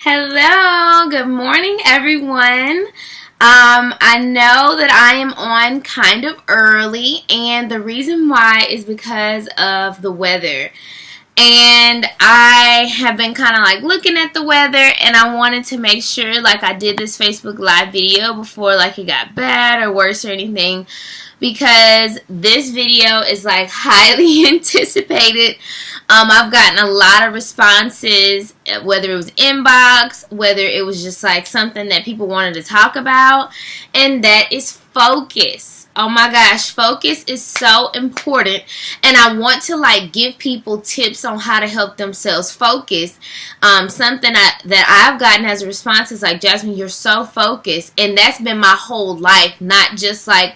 Hello, good morning, everyone. I know that I am on kind of early, and the reason why is because of the weather. And I have been kind of like looking at the weather, and I wanted to make sure, like, I did this Facebook Live video before, like, it got bad or worse or anything, because this video is like highly anticipated. I've gotten a lot of responses, whether it was inbox, whether it was just like something that people wanted to talk about, and that is focus. Oh my gosh, focus is so important, and I want to like give people tips on how to help themselves focus. Something that I've gotten as a response is like, Jasmine, you're so focused, and that's been my whole life, not just like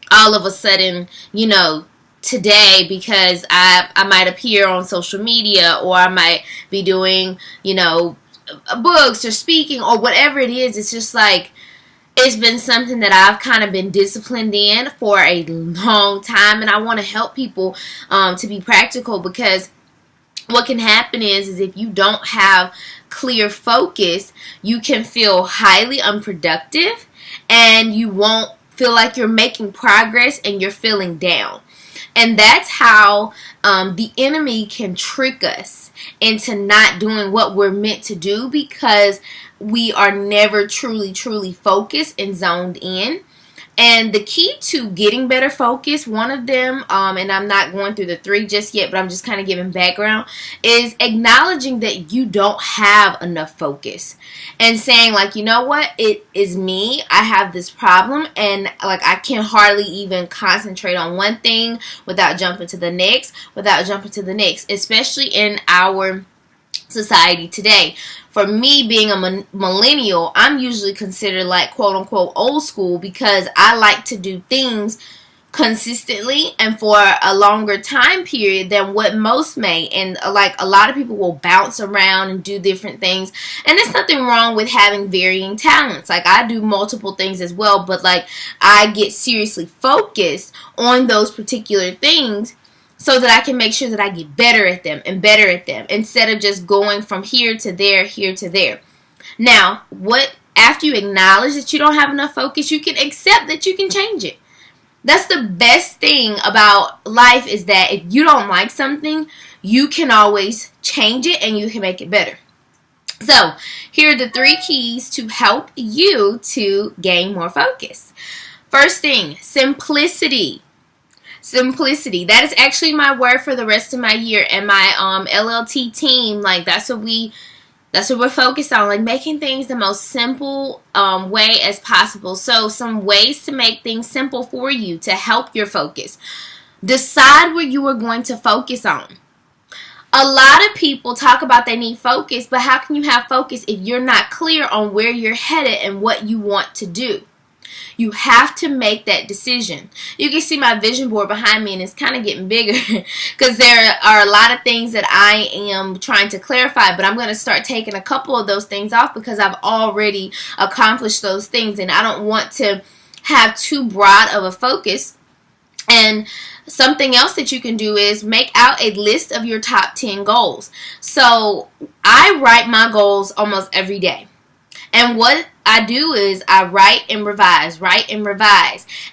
all of a sudden, today, because I might appear on social media, or I might be doing, books or speaking or whatever it is. It's just like, it's been something that I've kind of been disciplined in for a long time, and I want to help people to be practical, because what can happen is if you don't have clear focus, you can feel highly unproductive, and you won't feel like you're making progress, and you're feeling down. And that's how the enemy can trick us into not doing what we're meant to do, because we are never truly focused and zoned in. And the key to getting better focus, one of them, and I'm not going through the three just yet, but I'm just kind of giving background, is acknowledging that you don't have enough focus. And saying like, you know what, it is me, I have this problem, and like I can hardly even concentrate on one thing without jumping to the next, especially in our society today. For me, being a millennial, I'm usually considered like quote unquote old school, because I like to do things consistently and for a longer time period than what most may. And like a lot of people will bounce around and do different things, and there's nothing wrong with having varying talents. Like I do multiple things as well, but like I get seriously focused on those particular things, so that I can make sure that I get better at them, instead of just going from here to there, here to there. Now, after you acknowledge that you don't have enough focus, you can accept that you can change it. That's the best thing about life, is that if you don't like something, you can always change it and you can make it better. So, here are the 3 keys to help you to gain more focus. First thing, simplicity. Simplicity. That is actually my word for the rest of my year, and my LLT team, like that's what we're focused on, like making things the most simple way as possible. So some ways to make things simple for you to help your focus. Decide what you are going to focus on. A lot of people talk about they need focus, but how can you have focus if you're not clear on where you're headed and what you want to do? You have to make that decision. You can see my vision board behind me, and it's kind of getting bigger because there are a lot of things that I am trying to clarify, but I'm going to start taking a couple of those things off because I've already accomplished those things, and I don't want to have too broad of a focus. And something else that you can do is make out a list of your top 10 goals. So I write my goals almost every day. And what I do is I write and revise.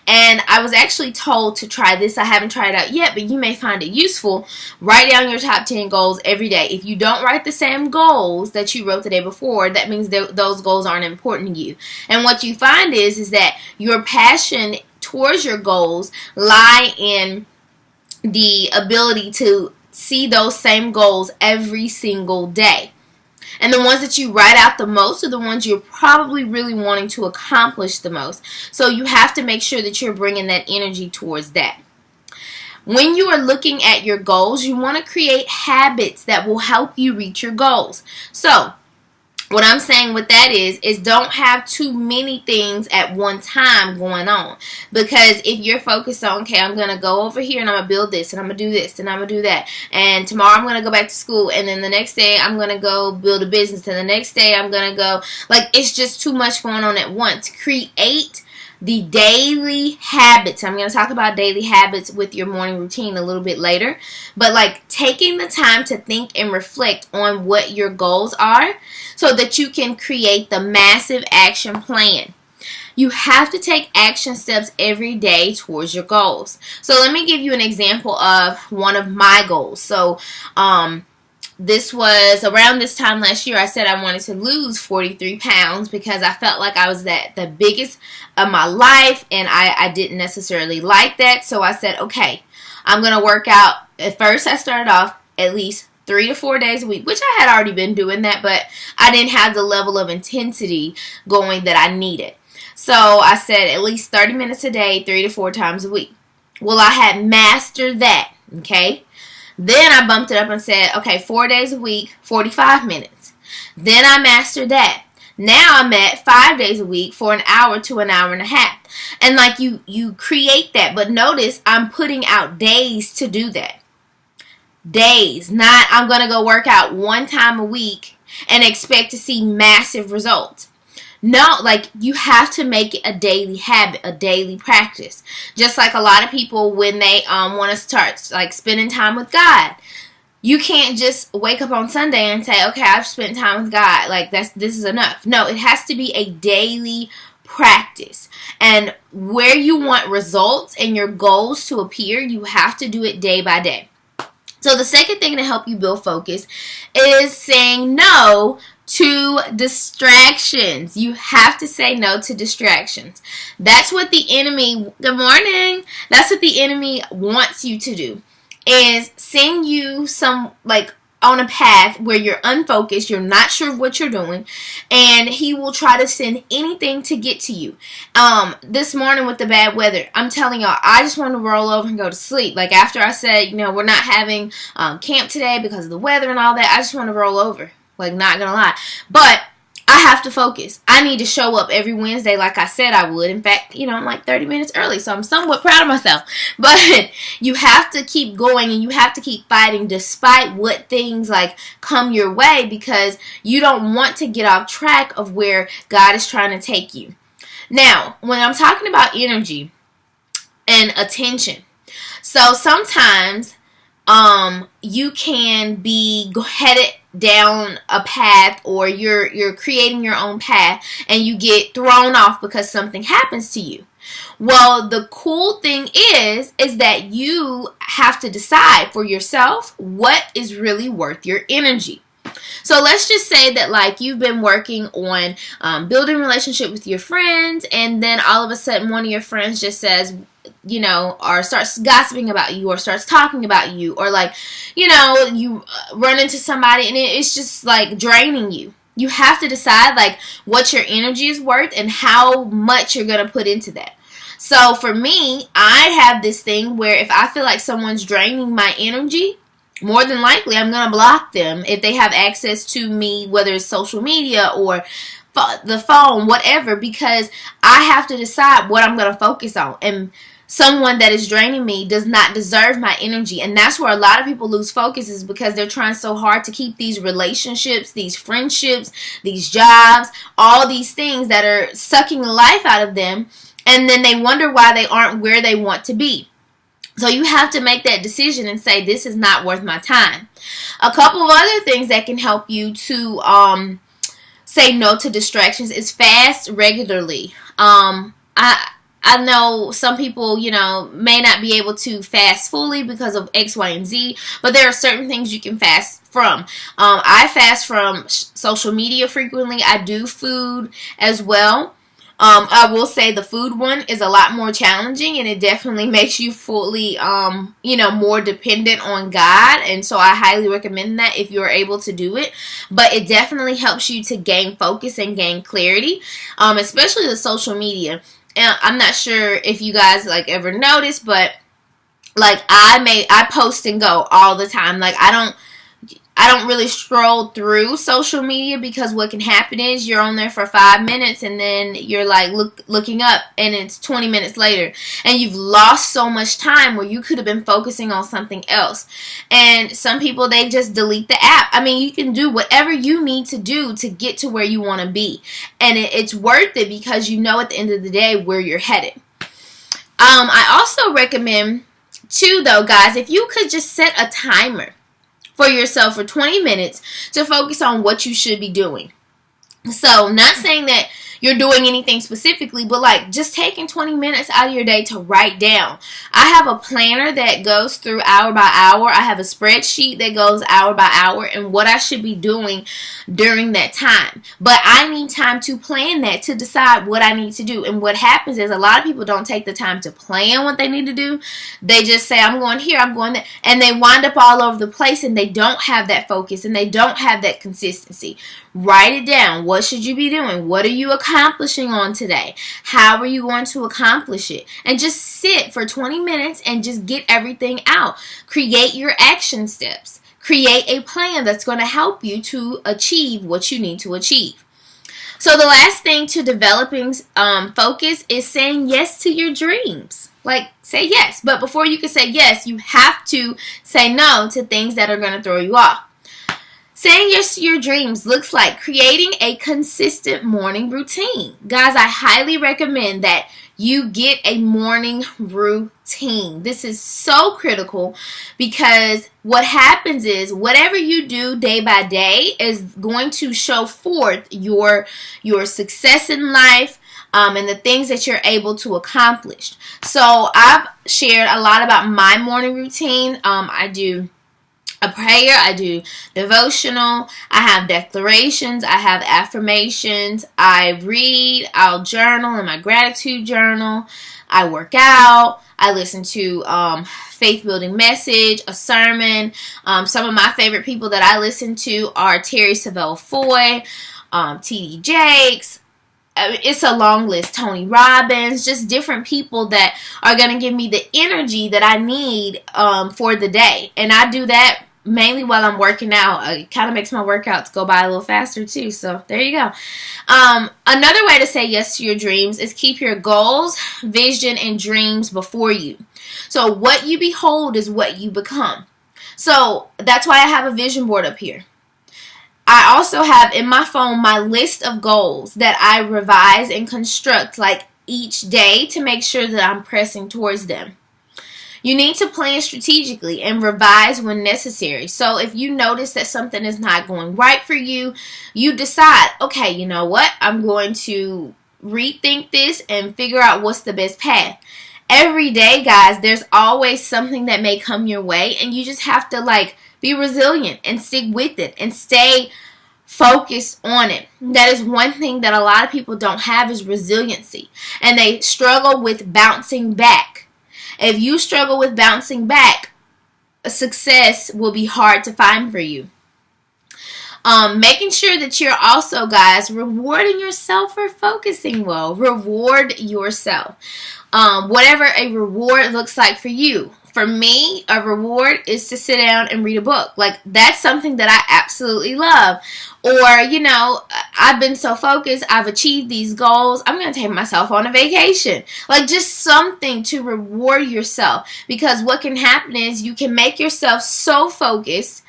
And I was actually told to try this. I haven't tried it out yet, but you may find it useful. Write down your top 10 goals every day. If you don't write the same goals that you wrote the day before, that means those goals aren't important to you. And what you find is that your passion towards your goals lie in the ability to see those same goals every single day. And the ones that you write out the most are the ones you're probably really wanting to accomplish the most. So you have to make sure that you're bringing that energy towards that. When you are looking at your goals, you want to create habits that will help you reach your goals. So what I'm saying with that is don't have too many things at one time going on. Because if you're focused on, okay, I'm going to go over here and I'm going to build this and I'm going to do this and I'm going to do that. And tomorrow I'm going to go back to school, and then the next day I'm going to go build a business, and the next day I'm going to go, like, it's just too much going on at once. Create the daily habits. I'm going to talk about daily habits with your morning routine a little bit later. But like taking the time to think and reflect on what your goals are so that you can create the massive action plan. You have to take action steps every day towards your goals. So let me give you an example of one of my goals. So this was around this time last year. I said I wanted to lose 43 pounds because I felt like I was at the biggest of my life, and I didn't necessarily like that. So I said, okay, I'm going to work out. At first I started off at least 3 to 4 days a week, which I had already been doing that, but I didn't have the level of intensity going that I needed. So I said at least 30 minutes a day, 3 to 4 times a week. Well, I had mastered that, okay? Then I bumped it up and said, okay, 4 days a week, 45 minutes. Then I mastered that. Now I'm at 5 days a week for an hour to an hour and a half. And like you create that, but notice I'm putting out days to do that. Days, not I'm going to go work out 1 time a week and expect to see massive results. No, like you have to make it a daily habit, a daily practice. Just like a lot of people when they want to start like spending time with God. You can't just wake up on Sunday and say, okay, I've spent time with God. Like this is enough. No, it has to be a daily practice. And where you want results and your goals to appear, you have to do it day by day. So the second thing to help you build focus is saying no to distractions. You have to say no to distractions. That's what the enemy, good morning, that's what the enemy wants you to do, is send you some, like, on a path where you're unfocused, you're not sure of what you're doing, and he will try to send anything to get to you. This morning with the bad weather, I'm telling y'all, I just want to roll over and go to sleep. Like after I said, we're not having camp today because of the weather and all that, I just want to roll over. Like, not gonna lie. But I have to focus. I need to show up every Wednesday like I said I would. In fact, I'm like 30 minutes early, so I'm somewhat proud of myself. But you have to keep going and you have to keep fighting despite what things like come your way, because you don't want to get off track of where God is trying to take you. Now, when I'm talking about energy and attention, so sometimes you can be headed down a path, or you're creating your own path and you get thrown off because something happens to you. Well, the cool thing is that you have to decide for yourself what is really worth your energy. So let's just say that like you've been working on building a relationship with your friends, and then all of a sudden one of your friends just says, or starts gossiping about you, or starts talking about you, or like, you run into somebody and it's just like draining you. You have to decide like what your energy is worth and how much you're going to put into that. So for me, I have this thing where if I feel like someone's draining my energy, more than likely I'm going to block them if they have access to me, whether it's social media or the phone, whatever, because I have to decide what I'm going to focus on. And someone that is draining me does not deserve my energy. And that's where a lot of people lose focus, is because they're trying so hard to keep these relationships, these friendships, these jobs, all these things that are sucking the life out of them. And then they wonder why they aren't where they want to be. So you have to make that decision and say, this is not worth my time. A couple of other things that can help you to say no to distractions is fast regularly. I know some people, may not be able to fast fully because of X, Y, and Z, but there are certain things you can fast from. I fast from social media frequently. I do food as well. I will say the food one is a lot more challenging, and it definitely makes you fully, more dependent on God. And so I highly recommend that if you're able to do it. But it definitely helps you to gain focus and gain clarity, especially the social media. And I'm not sure if you guys like ever noticed, but like I post and go all the time. Like I I don't really scroll through social media, because what can happen is you're on there for 5 minutes and then you're like looking up and it's 20 minutes later, and you've lost so much time where you could have been focusing on something else. And some people, they just delete the app. I mean, you can do whatever you need to do to get to where you want to be, and it's worth it, because you know at the end of the day where you're headed. I also recommend too, though, guys, if you could just set a timer for yourself for 20 minutes to focus on what you should be doing. So, not saying that you're doing anything specifically, but like just taking 20 minutes out of your day to write down. I have a planner that goes through hour by hour. I have a spreadsheet that goes hour by hour and what I should be doing during that time. But I need time to plan that, to decide what I need to do. And what happens is a lot of people don't take the time to plan what they need to do. They just say, I'm going here, I'm going there, and they wind up all over the place, and they don't have that focus and they don't have that consistency. Write it down. What should you be doing? What are you accomplishing on today? How are you going to accomplish it? And just sit for 20 minutes and just get everything out. Create your action steps. Create a plan that's going to help you to achieve what you need to achieve. So the last thing to developing focus is saying yes to your dreams. Like, say yes. But before you can say yes, you have to say no to things that are going to throw you off. Saying yes to your dreams looks like creating a consistent morning routine. Guys, I highly recommend that you get a morning routine. This is so critical, because what happens is whatever you do day by day is going to show forth your success in life, and the things that you're able to accomplish. So I've shared a lot about my morning routine. I do a prayer, I do devotional, I have declarations, I have affirmations, I read, I'll journal in my gratitude journal, I work out, I listen to faith building message, a sermon. Some of my favorite people that I listen to are Terry Savelle Foy, T.D. Jakes. It's a long list. Tony Robbins, just different people that are going to give me the energy that I need for the day. And I do that mainly while I'm working out. It kind of makes my workouts go by a little faster too. So there you go. Another way to say yes to your dreams is keep your goals, vision, and dreams before you. So what you behold is what you become. So that's why I have a vision board up here. I also have in my phone my list of goals that I revise and construct like each day to make sure that I'm pressing towards them. You need to plan strategically and revise when necessary. So if you notice that something is not going right for you, you decide, okay, you know what? I'm going to rethink this and figure out what's the best path. Every day, guys, there's always something that may come your way, and you just have to be resilient and stick with it and stay focused on it. That is one thing that a lot of people don't have, is resiliency, and they struggle with bouncing back. If you struggle with bouncing back, success will be hard to find for you. Making sure that you're also, guys, rewarding yourself for focusing well. Reward yourself. Whatever a reward looks like for you. For me, a reward is to sit down and read a book. That's something that I absolutely love. Or, I've been so focused, I've achieved these goals, I'm going to take myself on a vacation. Just something to reward yourself. Because what can happen is you can make yourself so focused,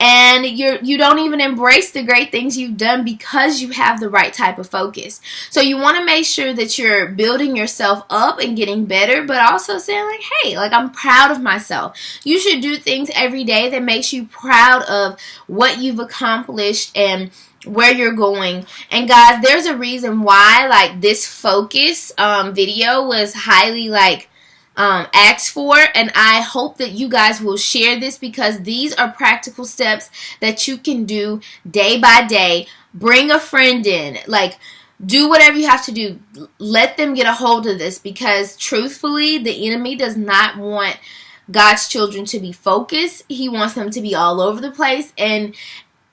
and you don't even embrace the great things you've done because you have the right type of focus. So you want to make sure that you're building yourself up and getting better, but also saying hey, I'm proud of myself. You should do things every day that makes you proud of what you've accomplished and where you're going. And guys, there's a reason why this focus video was highly asked for, and I hope that you guys will share this, because these are practical steps that you can do day by day. Bring a friend in, do whatever you have to do. Let them get a hold of this, because truthfully, the enemy does not want God's children to be focused. He wants them to be all over the place, and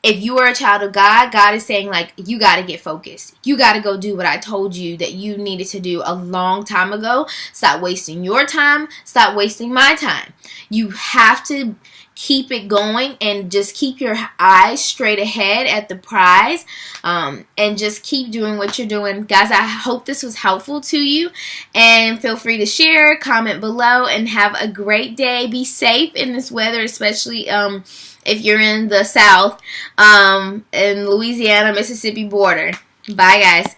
if you are a child of God, God is saying, like, you got to get focused. You got to go do what I told you that you needed to do a long time ago. Stop wasting your time. Stop wasting my time. You have to keep it going and just keep your eyes straight ahead at the prize, and just keep doing what you're doing. Guys, I hope this was helpful to you, and feel free to share, comment below, and have a great day. Be safe in this weather, especially if you're in the South, in Louisiana, Mississippi border. Bye, guys.